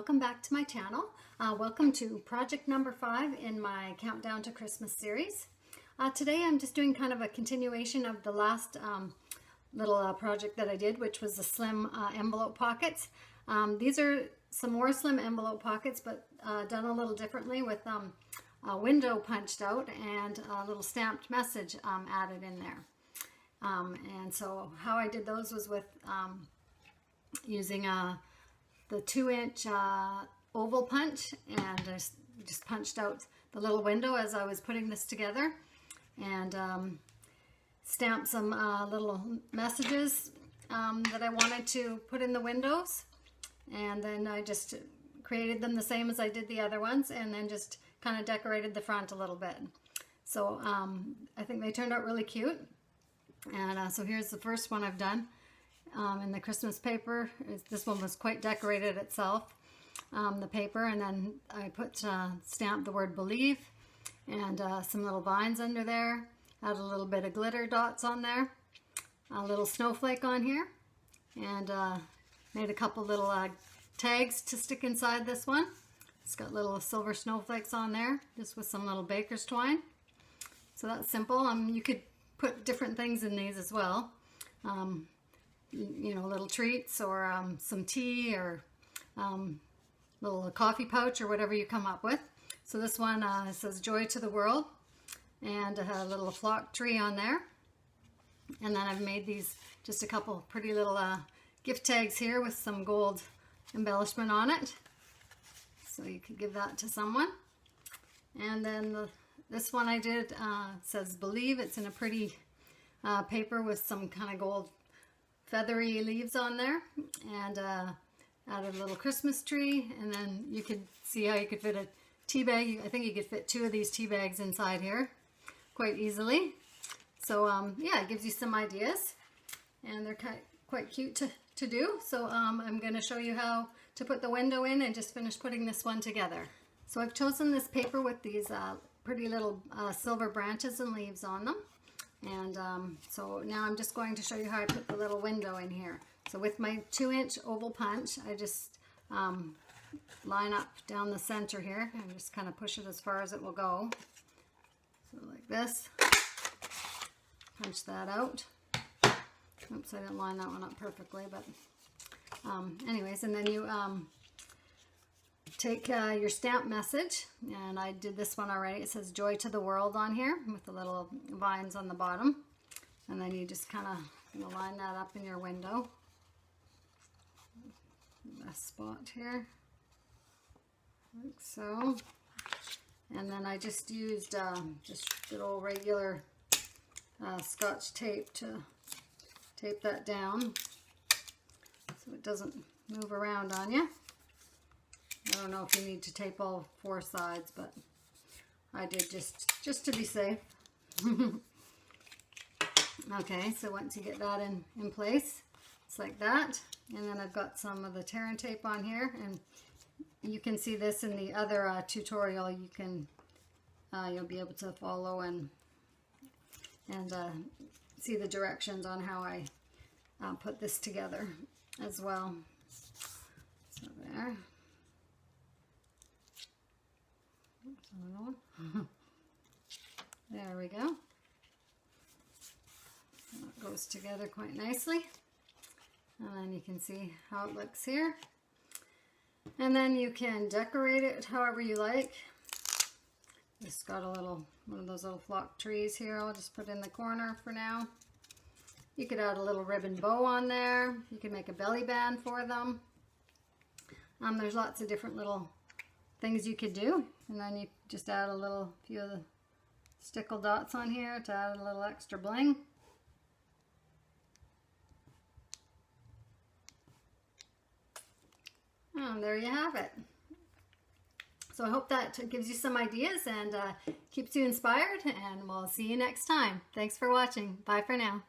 welcome back to my channel. Welcome to project number 5 in my Countdown to Christmas series. Today I'm just doing kind of a continuation of the last little project that I did, which was the slim envelope pockets. These are some more slim envelope pockets, but done a little differently with a window punched out and a little stamped message added in there. And so how I did those was with using the 2-inch oval punch, and I just punched out the little window as I was putting this together, and stamped some little messages that I wanted to put in the windows, and then I just created them the same as I did the other ones, and then just kind of decorated the front a little bit. So I think they turned out really cute. And so here's the first one I've done in the Christmas paper. This one was quite decorated itself, the paper, and then I put stamped the word believe and some little vines under there. Add a little bit of glitter dots on there, a little snowflake on here, and made a couple little tags to stick inside this one. It's got little silver snowflakes on there, just with some little baker's twine. So that's simple. You could put different things in these as well. You know, little treats, or some tea, or little coffee pouch, or whatever you come up with. So this one says joy to the world, and a little flock tree on there. And then I've made these just a couple pretty little gift tags here with some gold embellishment on it, so you could give that to someone. And then this one I did says believe. It's in a pretty paper with some kind of gold feathery leaves on there, and added a little Christmas tree. And then you could see how you could fit a tea bag. I think you could fit 2 of these tea bags inside here quite easily. So yeah, it gives you some ideas, and they're quite cute to do. So I'm going to show you how to put the window in, and just finish putting this one together. So I've chosen this paper with these pretty little silver branches and leaves on them. And so now I'm just going to show you how I put the little window in here. So with my 2-inch oval punch, I just line up down the center here and just kind of push it as far as it will go. So like this. Punch that out. Oops, I didn't line that one up perfectly, but anyways, and then you take your stamp message, and I did this one already. It says joy to the world on here with the little vines on the bottom, and then you just kind of line that up in your window. Best spot here, like so. And then I just used just good old regular Scotch tape to tape that down so it doesn't move around on you. I don't know if you need to tape all 4 sides, but I did just to be safe. Okay, so once you get that in place, it's like that. And then I've got some of the tear and tape on here, and you can see this in the other tutorial. You can you'll be able to follow and see the directions on how I put this together as well. So there. There we go. That goes together quite nicely, and then you can see how it looks here. And then you can decorate it however you like. Just got one of those little flock trees here. I'll just put in the corner for now. You could add a little ribbon bow on there. You can make a belly band for them. There's lots of different little things you could do, and then you just add a few of the stickle dots on here to add a little extra bling. And there you have it. So I hope that gives you some ideas and keeps you inspired, and we'll see you next time. Thanks for watching. Bye for now.